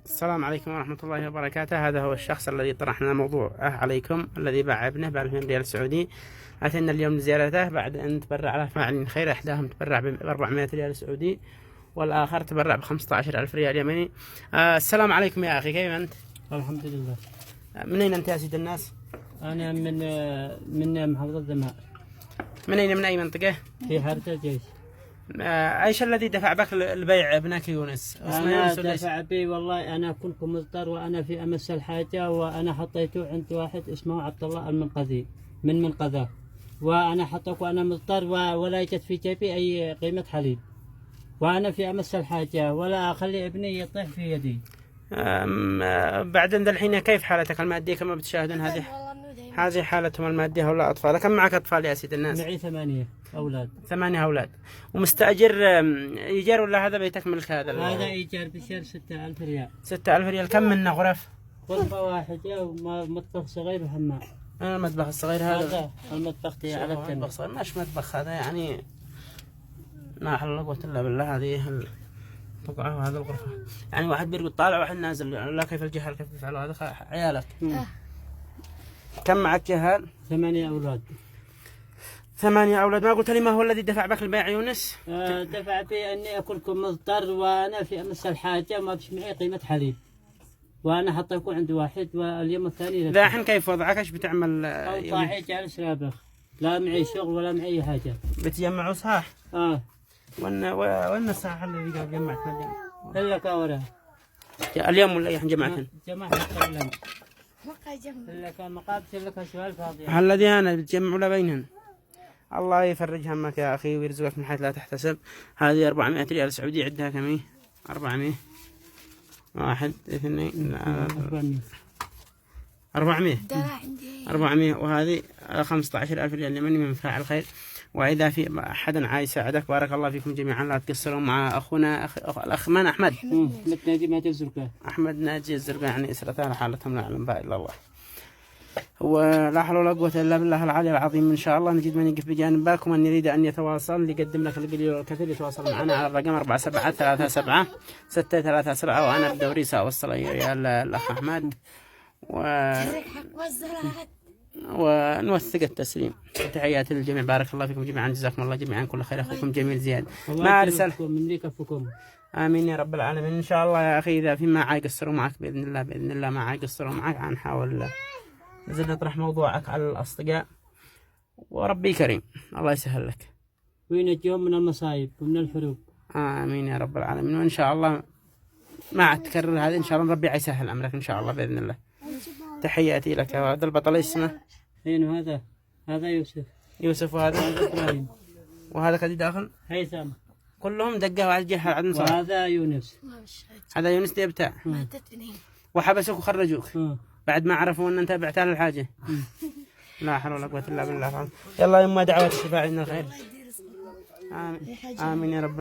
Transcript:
السلام عليكم ورحمة الله وبركاته. هذا هو الشخص الذي طرحنا موضوعه عليكم، الذي باع ابنه ب2000 ريال سعودي. أتينا اليوم لزيارته بعد أن تبرع له فاعلين خير. إحداهم تبرع ب400 ريال سعودي والآخر تبرع ب15,000 ريال يمني. السلام عليكم يا أخي، كيف أنت؟ الحمد لله. من أين أنت يا سيد الناس؟ أنا من محافظة دماء. من أين، من أي منطقة؟ في حارة الجيش. ايش الذي دفع بك لبيع ابنك يونس؟ أنا دفع بي والله، أنا كنت مضطر وأنا في أمس الحاجة، وأنا حطيته عند واحد اسمه عبد الله المنقذي من منقذة، وأنا حطيته وأنا مضطر ولا يوجد في جيبي أي قيمة حليب، وأنا في أمس الحاجة ولا أخلي ابني يطيح في يدي. بعدين الحين كيف حالتك المادية كما بتشاهدون؟ هذه حالتهم المادية. هؤلاء أطفال. كم معك أطفال يا سيد الناس؟ معي 8 أولاد. 8 أولاد. ومستأجر إيجار ولا هذا بيتك ملك؟ هذا إيجار بشهر 6,000 ريال. 6,000 ريال. كم من غرف؟ غرفة واحدة ومطبخ صغير وحمام. المطبخ الصغير هذا المطبخ تي على التنين. مطبخ صغير مش مطبخ، هذا يعني لا حول ولا قوة إلا بالله. هذه البقعة وهذا الغرفة، يعني واحد بيرقد طالع واحد نازل. لا كيف الجهال كيف يفعلوا هذا عيالك؟ كم معك جهال؟ 8 أولاد. 8 أولاد. ما قلت لي ما هو الذي دفع بك البيع يونس؟ دفع بي أني أكون مضطر وأنا في أمس الحاجة وما فيش معي قيمة حليب، وأنا حطيته عند واحد واليوم الثاني لا. الحين كيف وضعك؟ ايش بتعمل؟ طاحي جالس رابخ، لا معي شغل ولا معي أي حاجة. بتجمعوا صح؟ وين الصحة اللي جمعت إلا كورة اليوم ولا أي جمعتهم؟ جمعت اليوم. إلا كان مقابل إلا كان سؤال فاضي. هل الذي أنا بتجمعوا لبينهم؟ الله يفرج همك يا أخي ويرزقك من حيث لا تحتسب. هذه 400 ريال سعودي. عدها كم؟ 400. 1 2 400. 400. وهذه 15,000 ريال يمني من فاعل خير. وإذا في أحد عايز يساعدك بارك الله فيكم جميعا لا تقصروا مع أخونا الأخ من أحمد ناجي الزرقاء. أحمد ناجي الزرقاء، يعني إسرتان حالتهم لا يعلم بها إلا الله. ولا حول ولا قوة إلا بالله العلي العظيم. إن شاء الله نجد من يقف بجانبك، ومن يريد أن يتواصل يقدم لك القليل والكثير يتواصل معنا على الرقم 4737 637. وأنا بدوري سأوصل يا الأخ أحمد ونوثق التسليم. تحياتي للجميع، بارك الله فيكم جميعا، جزاكم الله جميعا كل خير. أخوكم جميل زياد. ما أرسل من كفكم. آمين يا رب العالمين. إن شاء الله يا أخي إذا في ما يقصروا معك بإذن الله، بإذن الله ما يقصروا معك. نحاول نزل نطرح موضوعك على الأصدقاء، وربي كريم الله يسهل لك وينجيهم من المصايب ومن الحروب. آمين يا رب العالمين. وإن شاء الله ما تكرر هذه، إن شاء الله ربي يسهل أمرك إن شاء الله بإذن الله. تحياتي لك. وهذا البطل اسمه هذا يوسف وهذا إبراهيم، وهذا كذي داخل هيثم. كلهم دقة واحد جهة عدن صار. وهذا يونس. هذا يونس دي بتاع وحبسوك وخرجوك بعد ما عرفوا ان انت بعت له الحاجة. لا حول ولا قوة الا بالله. يلا يما دعوة الشفاعة لنا الخير. آمين. آمين يا رب.